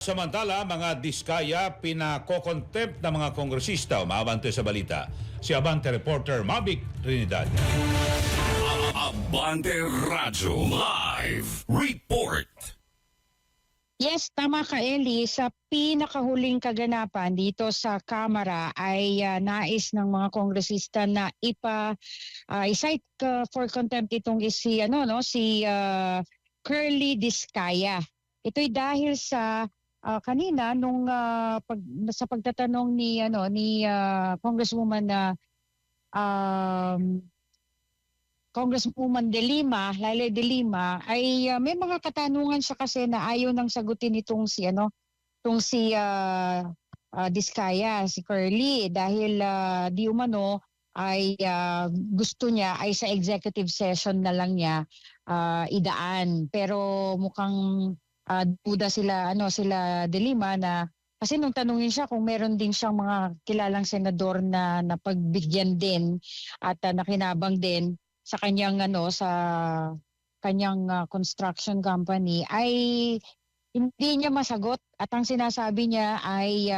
Samantala, mga diskaya pinakokontempt ng mga kongresista. Umabante sa balita si Abante reporter Mavic Trinidad. Abante Radyo Live Report. Yes, tama ka Eli. Sa pinakahuling kaganapan dito sa Kamara ay nais ng mga kongresista na i-cite for contempt itong si Curly Diskaya. Ito'y dahil sa kanina nung sa pagtatanong ni Congresswoman Congresswoman Laila De Lima ay may mga katanungan siya kasi na ayaw nang sagutin itong si Diskaya, si Curly, dahil di umano ay gusto niya ay sa executive session na lang niya idaan. Pero mukhang duda sila De Lima na kasi nung tanungin siya kung meron din siyang mga kilalang senador na napagbigyan din at nakinabang din sa kanyang construction company, ay hindi niya masagot at ang sinasabi niya ay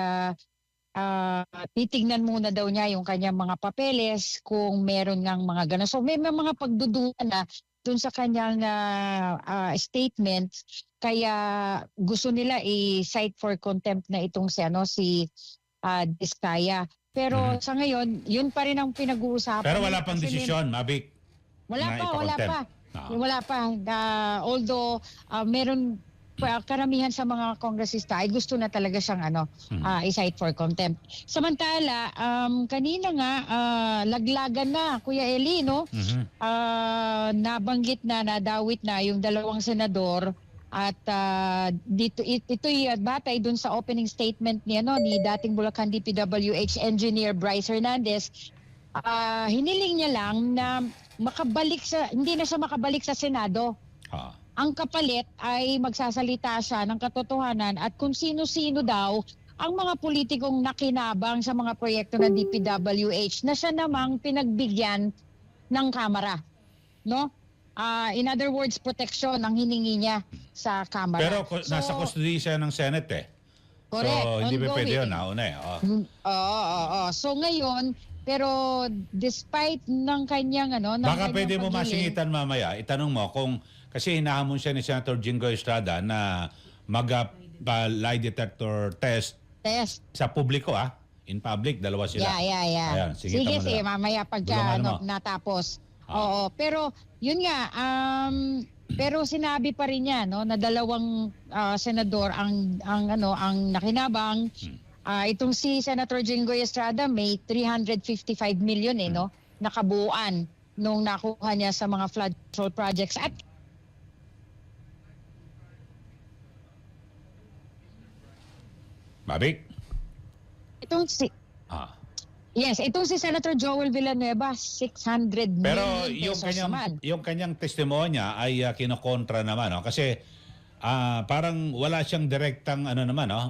titignan muna daw niya yung kanyang mga papeles kung meron ngang mga gano'n. So may mga pagdududa na dun sa kanyang statement, kaya gusto nila i-cite for contempt na itong si Diskaya. Pero sa ngayon, yun pa rin ang pinag-uusapan. Pero wala pang desisyon, Mavic. Wala pa. Although meron karamihan sa mga kongresista ay gusto na talaga siyang i-cite for contempt. Samantala, kanina nga laglagan na Kuya Eli, no? Nabanggit na, nadawit na yung dalawang senador at ito'y batay dun sa opening statement ni dating Bulacan DPWH engineer Bryce Hernandez. Hiniling niya lang na hindi na siya makabalik sa Senado. Ang kapalit ay magsasalita siya ng katotohanan at kung sino-sino daw ang mga politikong nakinabang sa mga proyekto ng DPWH na siya namang pinagbigyan ng Kamara, no? In other words, proteksyon ang hiningi niya sa Kamara. Pero nasa custody siya ng Senate eh. Correct. So hindi pa Ongoing. pwede yun, nauna eh. Oo. So ngayon, pero despite ng kanyang baka pwede mo masingitan mamaya, itanong mo kung kasi hinahamon siya ni Senator Jinggoy Estrada na mag-lie detector test sa publiko in public, dalawa sila. Yeah. Ayan, sige, mamaya pagka natapos. Oo, pero yun nga, pero sinabi pa rin niya na dalawang senador ang nakinabang. Itong si Senator Jinggoy Estrada may 355 million nakabuuan nung nakuha niya sa mga flood control projects. At Mavic? itong si Senator Joel Villanueva, 600 Pero million pesos naman. yung kanyang testimonya ay kinokontra naman, kasi parang wala siyang direktang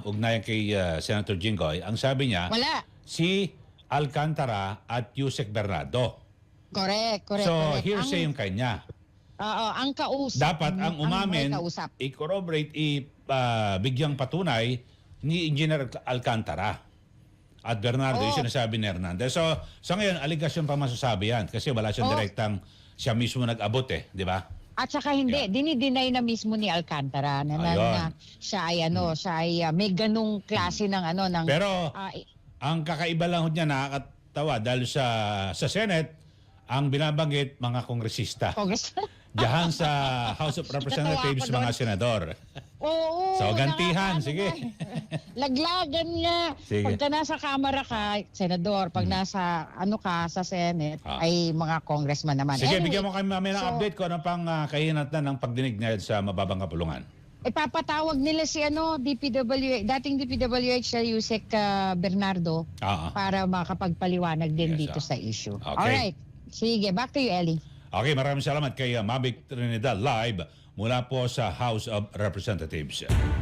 ugnayan kay Senator Jinggoy. Ang sabi niya, Wala. si Alcantara at Yusek Bernardo. Correct. So hearsay yung kanya. Ang kausap. Dapat ang umamin, i-corroborate, bigyang patunay ni Engineer Alcantara at Bernardo, yung sinasabi ni Hernandez. So sa ngayon, aligasyon pa masasabi yan kasi wala siyang direktang siya mismo nag-abot di ba? At saka hindi, dinideny na mismo ni Alcantara na siya ay siya ay may ganung klase ng Pero ang kakaiba lang niya, nakakatawa dahil sa Senate ang binabanggit mga kongresista. Diyan sa House of Representatives mga senador. Oo. So gantihan, sige. Laglagan nga. Sige. Pagka nasa Kamara ka, senador, pag nasa sa Senate ay mga congressman naman. Sige, Anyway, bigyan mo kami mamaya ng update ko pang kahinatnan ng pagdinig niya sa mababang kapulungan. Ipapatawag nila si dating DPWH sa Yusek Bernardo para makapagpaliwanag din dito sa issue. Okay. Alright. Sige, back to you, Ellie. Okay, maraming salamat kay Mavic Trinidad live mula po sa House of Representatives.